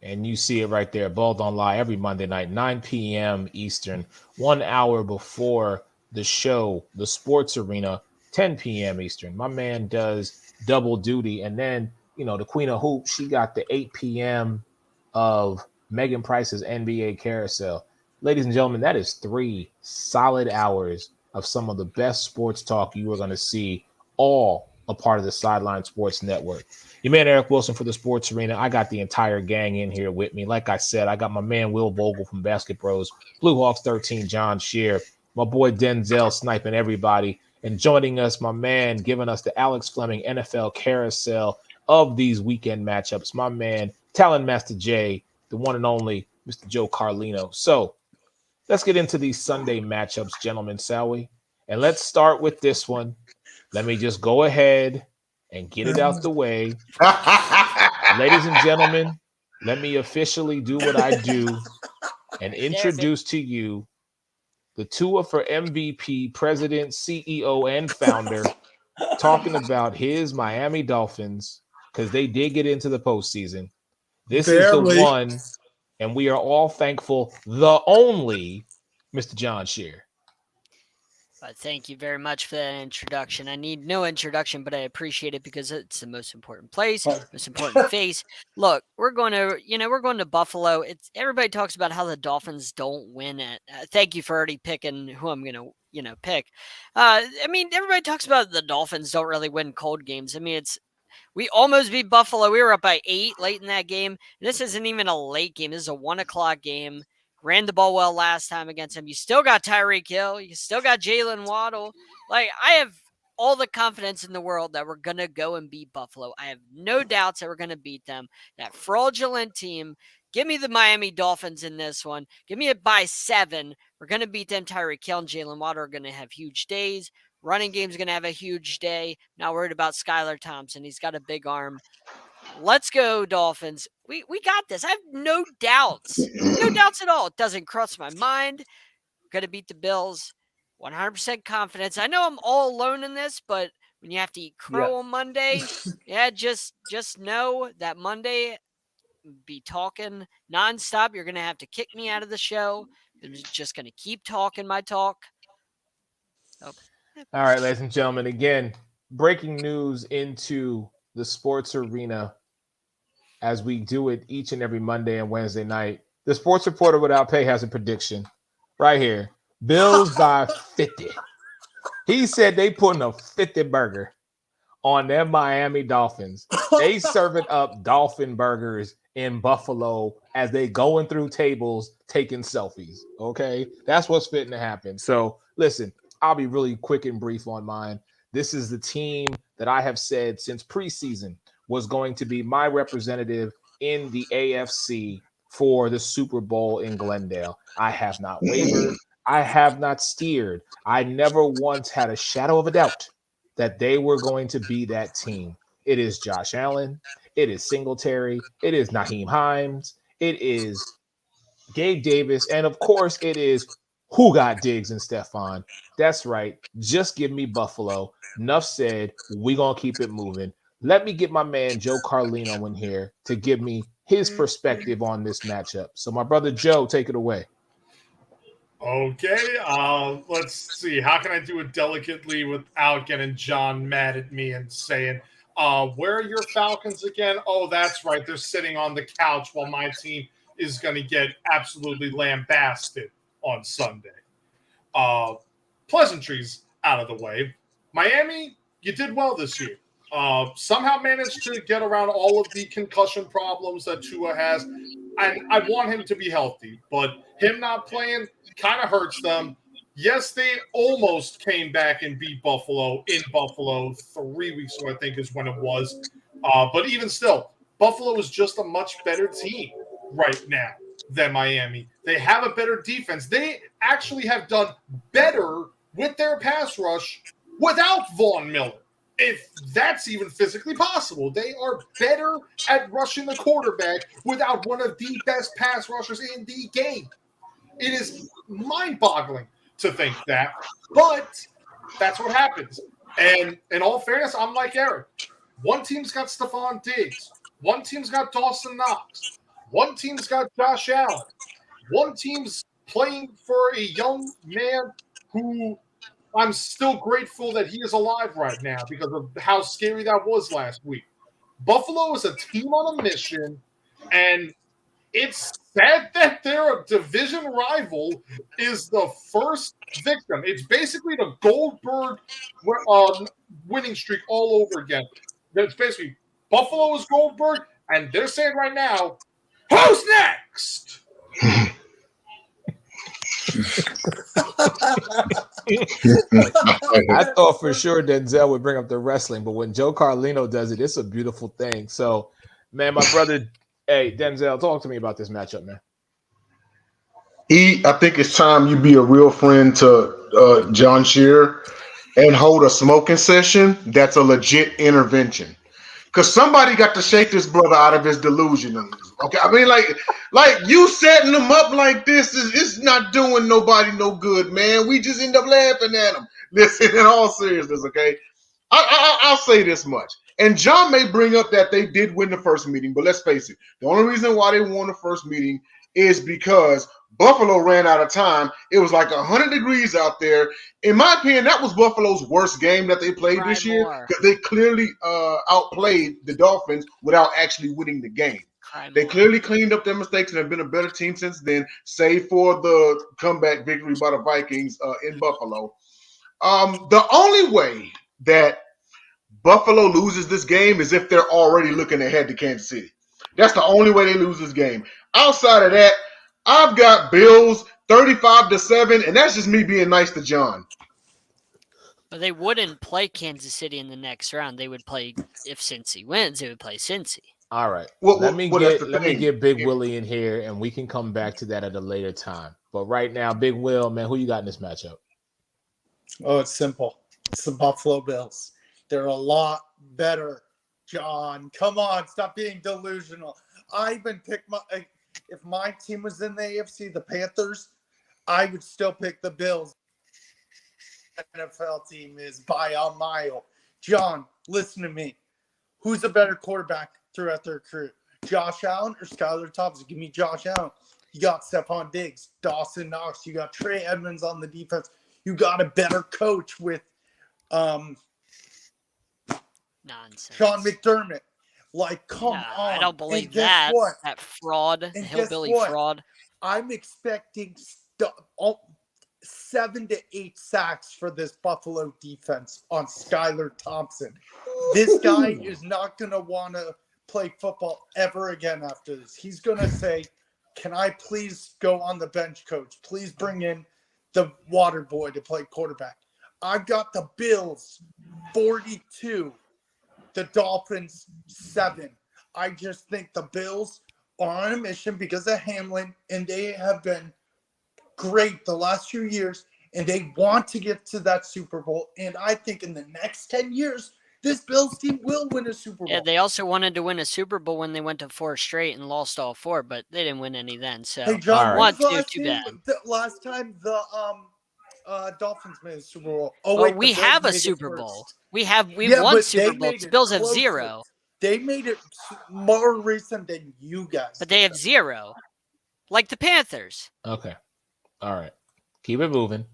And you see it right there, Ball Don't Lie, every Monday night, 9 p.m. Eastern, 1 hour before the show, The Sports Arena, 10 p.m. Eastern. My man does double duty. And then, the Queen of Hoop, she got the 8 p.m. of Megan Price's NBA Carousel. Ladies and gentlemen, that is 3 solid hours of some of the best sports talk you are going to see, all a part of the Sideline Sports Network. Your man Eric Wilson for the Sports Arena. I got the entire gang in here with me. Like I said, I got my man Will Vogel from Basket Bros, Blue Hawks 13, John Shear, my boy Denzel sniping everybody, and joining us, my man giving us the Alex Fleming NFL carousel of these weekend matchups, my man Talon Master J, the one and only Mr. Joe Carlino. So let's get into these Sunday matchups, gentlemen, shall we? And let's start with this one. Let me just go ahead and get it out the way. Ladies and gentlemen, let me officially do what I do and introduce to you the Tua for MVP, president, CEO, and founder, talking about his Miami Dolphins, because they did get into the postseason. This is the one, and we are all thankful, the only Mr. John Shear. Thank you very much for that introduction. I need no introduction, but I appreciate it because it's the most important place, most important face. Look, we're going to Buffalo. It's everybody talks about how the Dolphins don't win it. Thank you for already picking who I'm going to, pick. Everybody talks about the Dolphins don't really win cold games. We almost beat Buffalo. We were up by 8 late in that game. This isn't even a late game. This is a 1:00 game. Ran the ball well last time against him. You still got Tyreek Hill. You still got Jalen Waddle. I have all the confidence in the world that we're going to go and beat Buffalo. I have no doubts that we're going to beat them. That fraudulent team. Give me the Miami Dolphins in this one. Give me it by 7. We're going to beat them. Tyreek Hill and Jalen Waddle are going to have huge days. Running game's going to have a huge day. Not worried about Skylar Thompson. He's got a big arm. Let's go, Dolphins. We got this. I have no doubts. No doubts at all. It doesn't cross my mind. We're going to beat the Bills. 100% confidence. I know I'm all alone in this, but when you have to eat crow on Monday, just know that Monday be talking nonstop. You're going to have to kick me out of the show. I'm just going to keep talking my talk. All right, ladies and gentlemen, again, breaking news into the sports arena as we do it each and every Monday and Wednesday night. The Sports Reporter Without Pay has a prediction right here. Bills by 50. He said they putting a 50 burger on their Miami Dolphins. They serving up Dolphin burgers in Buffalo as they going through tables taking selfies. Okay, that's what's fitting to happen. So listen, I'll be really quick and brief on mine. This is the team that I have said since preseason was going to be my representative in the AFC for the Super Bowl in Glendale. I have not wavered. I have not steered. I never once had a shadow of a doubt that they were going to be that team. It is Josh Allen. It is Singletary. It is Naheem Hines. It is Gabe Davis. And of course, it is who got Diggs and Stephon. That's right. Just give me Buffalo. Enough said. We're going to keep it moving. Let me get my man Joe Carlino in here to give me his perspective on this matchup. So my brother Joe, take it away. Okay, let's see. How can I do it delicately without getting John mad at me and saying, where are your Falcons again? Oh, that's right. They're sitting on the couch while my team is going to get absolutely lambasted on Sunday. Pleasantries out of the way. Miami, you did well this year. Somehow managed to get around all of the concussion problems that Tua has. And I want him to be healthy, but him not playing kind of hurts them. Yes, they almost came back and beat Buffalo in Buffalo 3 weeks ago, I think is when it was. But even still, Buffalo is just a much better team right now than Miami. They have a better defense. They actually have done better with their pass rush without Von Miller, if that's even physically possible. They are better at rushing the quarterback without one of the best pass rushers in the game. It is mind-boggling to think that, but that's what happens. And in all fairness, I'm like Eric. One team's got Stephon Diggs. One team's got Dawson Knox. One team's got Josh Allen. One team's playing for a young man who I'm still grateful that he is alive right now because of how scary that was last week. Buffalo is a team on a mission, and it's sad that their division rival is the first victim. It's basically the Goldberg winning streak all over again. It's basically Buffalo is Goldberg, and they're saying right now, who's next? I thought for sure Denzel would bring up the wrestling, but when Joe Carlino does it, it's a beautiful thing. So, man, my brother, hey, Denzel, talk to me about this matchup, man. I think it's time you be a real friend to John Shearer and hold a smoking session. That's a legit intervention. Because somebody got to shake this brother out of his delusion. Okay, I mean, like you setting him up like this it's not doing nobody no good, man. We just end up laughing at him. Listen, in all seriousness, okay. I'll say this much. And John may bring up that they did win the first meeting, but let's face it, the only reason why they won the first meeting is because Buffalo ran out of time. It was like 100 degrees out there. In my opinion, that was Buffalo's worst game that they played this year because they clearly outplayed the Dolphins without actually winning the game. They clearly cleaned up their mistakes and have been a better team since then, save for the comeback victory by the Vikings in Buffalo. The only way that Buffalo loses this game is if they're already looking ahead to Kansas City. That's the only way they lose this game. Outside of that, I've got Bills 35-7, and that's just me being nice to John. But they wouldn't play Kansas City in the next round. They would play, if Cincy wins, they would play Cincy. All right. Let me get Big Willie in here, and we can come back to that at a later time. But right now, Big Will, man, who you got in this matchup? Oh, it's simple. It's the Buffalo Bills. They're a lot better, John. Come on, stop being delusional. I even pick if my team was in the AFC, the Panthers, I would still pick the Bills. NFL team is by a mile. John, listen to me. Who's a better quarterback throughout their career? Josh Allen or Skylar Thompson? Give me Josh Allen. You got Stephon Diggs, Dawson Knox. You got Trey Edmonds on the defense. You got a better coach with Nonsense. Sean McDermott. Like, come on. I don't believe that. What? That fraud, hillbilly fraud. I'm expecting 7 to 8 sacks for this Buffalo defense on Skylar Thompson. This guy is not going to want to play football ever again after this. He's going to say, can I please go on the bench, coach? Please bring in the water boy to play quarterback. I've got the Bills 42, the Dolphins 7. I just think the Bills are on a mission because of Hamlin, and they have been great the last few years, and they want to get to that Super Bowl. And I think in the next 10 years, this Bills team will win a Super Bowl. Yeah, they also wanted to win a Super Bowl when they went to 4 straight and lost all 4, but they didn't win any then. So, hey, John, want to, too bad. The last time the Dolphins made a Super Bowl. Oh, wait, we have a Super Bowl. We've won Super Bowls. The Bills have 0. They made it more recent than you guys. But they have 0. Like the Panthers. Okay. All right. Keep it moving.